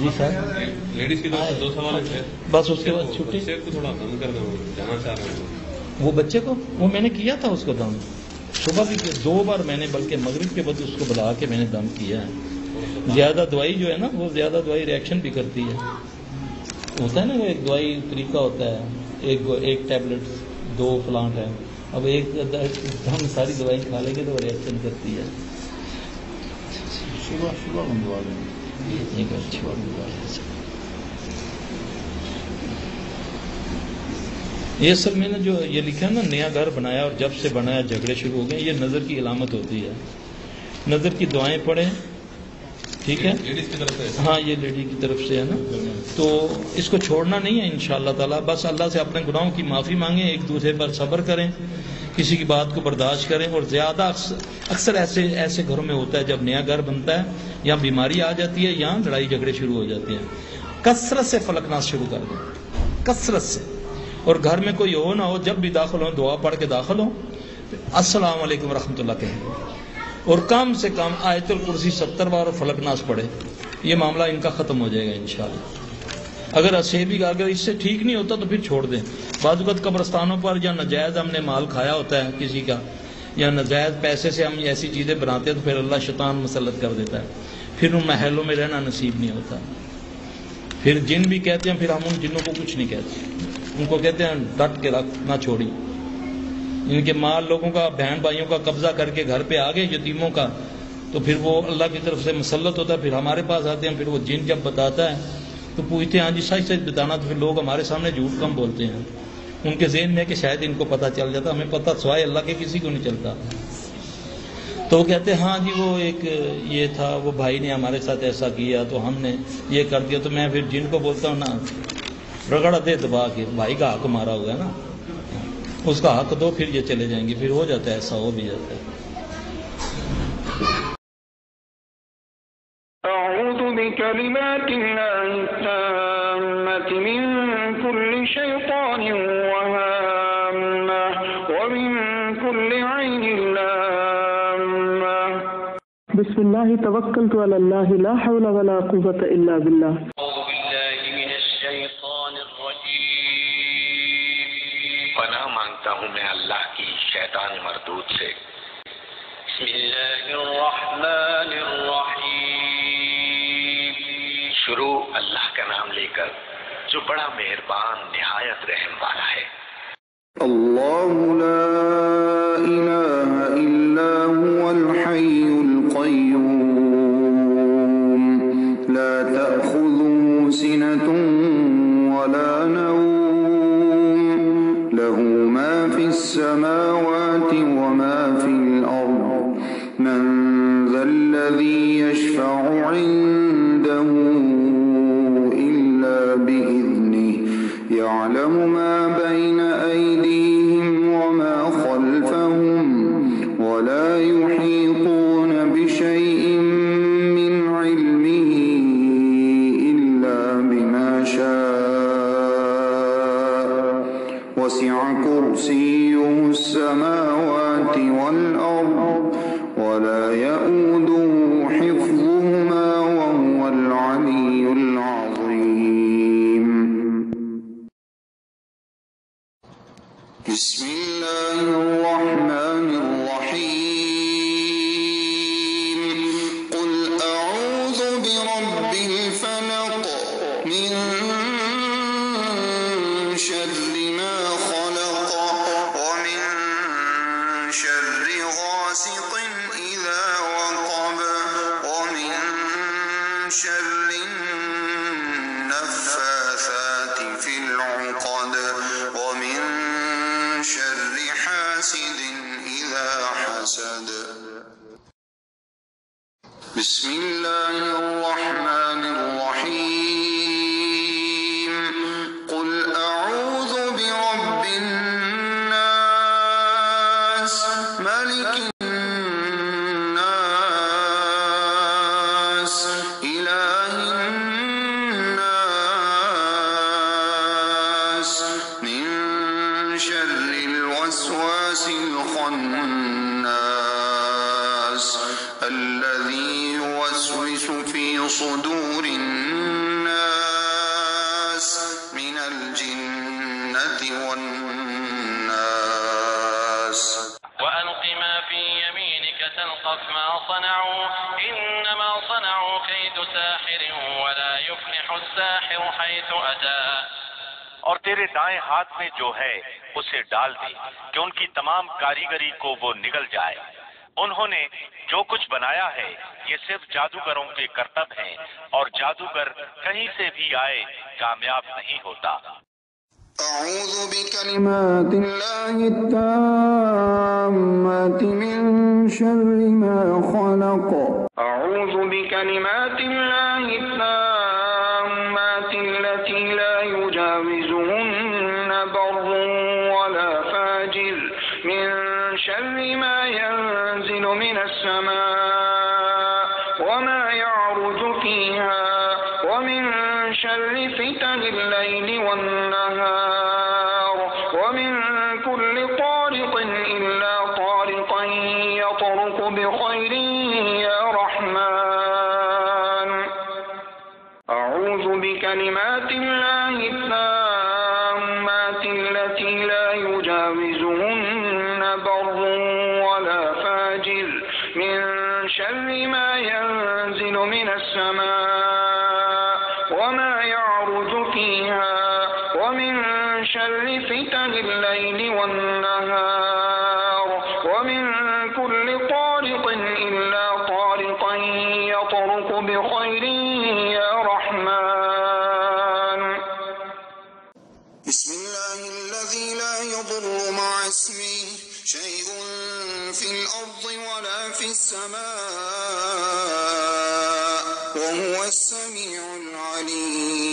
جی سر ladies کی دو سوال ہے بس اس کے بعد چھٹی. بچے کو تھوڑا دم کر دو جانا چاہ رہے ہیں وہ بچے کو وہ میں نے کیا تھا اس کو دم صبح بھی 2 بار میں نے بلکہ مغرب کے بعد اس کو بلا کے میں نے دم کیا ہے. زیادہ دوائی جو ہے نا وہ زیادہ دوائی ریئیکشن بھی کرتی ہے. ہوتا ہے نا وہ ایک دوائی طریقہ ہوتا ہے ایک ٹیبلٹ 2 پلانٹ ہے. اب ایک ہم ساری دوائی کھا لیں گے تو وہ ریئیکشن کرتی ہے. صبح منگوا دیں یہ سب میں نے جو یہ لکھا ہے نا نیا گھر بنایا اور جب سے بنایا جھگڑے شروع ہو گئے. یہ نظر کی علامت ہوتی ہے. نظر کی دعائیں پڑھیں ٹھیک ہے. لیڈیز کی طرف سے ہاں یہ لیڈی کی طرف سے ہے نا. تو اس کو چھوڑنا نہیں ہے انشاءاللہ تعالیٰ. بس اللہ سے اپنے گناہوں کی معافی مانگیں ایک دوسرے پر صبر کریں کسی کی بات کو برداشت کریں. اور زیادہ اکثر ایسے گھروں میں ہوتا ہے جب نیا گھر بنتا ہے یا بیماری آ جاتی ہے یا لڑائی جھگڑے شروع ہو جاتے ہیں. کثرت سے فلک ناز شروع کر دیں کثرت سے. اور گھر میں کوئی ہو نہ ہو جب بھی داخل ہو دعا پڑھ کے داخل ہو السلام علیکم ورحمۃ اللہ کہیں اور کم سے کم آیت الکرسی 70 بار اور فلک ناز پڑھے. یہ معاملہ ان کا ختم ہو جائے گا انشاءاللہ. اگر اگر اس سے ٹھیک نہیں ہوتا تو پھر چھوڑ دیں. بعض اوقات قبرستانوں پر یا ناجائز ہم نے مال کھایا ہوتا ہے کسی کا یا ناجائز پیسے سے ہم ایسی چیزیں بناتے ہیں تو پھر اللہ شیطان مسلط کر دیتا ہے. پھر ان محلوں میں رہنا نصیب نہیں ہوتا. پھر جن بھی کہتے ہیں پھر ہم ان جنوں کو کچھ نہیں کہتے. ان کو کہتے ہیں ڈٹ کے رکھ نہ چھوڑی. ان کے مال لوگوں کا بہن بھائیوں کا قبضہ کر کے گھر پہ آ گئے یتیموں کا تو پھر وہ اللہ کی طرف سے مسلط ہوتا ہے. پھر ہمارے پاس آتے ہیں. پھر وہ جن جب بتاتا ہے تو پوچھتے ہیں ہاں جی سچ سچ بتانا. تو پھر لوگ ہمارے سامنے جھوٹ کم بولتے ہیں. ان کے ذہن میں کہ شاید ان کو پتہ چل جاتا. ہمیں پتہ سوائے اللہ کے کسی کو نہیں چلتا. تو وہ کہتے ہیں ہاں جی وہ ایک یہ تھا وہ بھائی نے ہمارے ساتھ ایسا کیا تو ہم نے یہ کر دیا. تو میں پھر جن کو بولتا ہوں نا رگڑ دے دبا کے بھائی کا حق مارا ہوا ہے نا اس کا حق دو پھر یہ چلے جائیں گے. پھر ہو جاتا ہے ایسا ہو بھی جاتا ہے. أعوذ بكلمات الله التامة من كل شيطان وهامة ومن كل عين لامة بسم الله توكلت على الله لا حول ولا قوة إلا بالله. أعوذ بالله من الشيطان الرجيم. پناہ مانگتا ہوں میں اللہ کی شیطان مردود سے. بسم الله الرحمن الرحيم. شروع اللہ کا نام لے کر جو بڑا مہربان نہایت رحم والا ہے. اللہ لا الہ الا هو الحی القیوم لا تأخذه سنة ولا نوم له ما في السماوات وما في الأرض من ذا الذي يشفع عنده إلا بإذنه يعلم ما بين أيديهم وما خلفهم ولا يحيطون بشيء من علمه إلا بما شاء وسع كرسيه السماوات والأرض ولا يؤوده حفظهما وهو العلي العظيم. بسم الله الرحمن الرحيم. قل أعوذ برب الفلق من شر ما خلق ومن شر غاسق إذا وقب ومن شر النفاثات في العقد ومن شر حاسد إذا حسد. بسم الله الرحمن الرحيم. قل أعوذ برب الناس ملك الناس إله الناس من شر الوسواس الخناس الذي يوسوس في صدور الناس الجنة والناس وألق ما في يمينك تلقف ما صنعوا إنما صنعوا كيد ساحر ولا يفلح الساحر حيث أتى. اور تیرے دائیں ہاتھ میں جو ہے اسے ڈال دے کہ ان کی تمام کاریگری کو وہ نگل جائے. انہوں نے جو کچھ بنایا ہے یہ صرف جادوگروں کے کرتب ہیں اور جادوگر کہیں سے بھی آئے کامیاب نہیں ہوتا. أعوذ بكلمات الله التامات من شر ما خلق. أعوذ بكلمات الله التامات التي لا يجاوزهن بر ولا فاجر من شر ما ينزل من السماء وما يعرج فيها ومن شر فتن الليل والنهار ومن كل طارق إلا طارقا يطرق بخير يا رحمن. أعوذ بكلمات الله التامات التي لا يجاوزهن بر ولا فاجر من شر ما ينزل من السماء وما يعرج فيها ومن شر فتن الليل والنهار ومن كل طارق إلا طارقا يطرق بخير يا رحمن. بسم الله الذي لا يضر مع اسمه شيء في الأرض ولا في السماء وهو السميع العليم.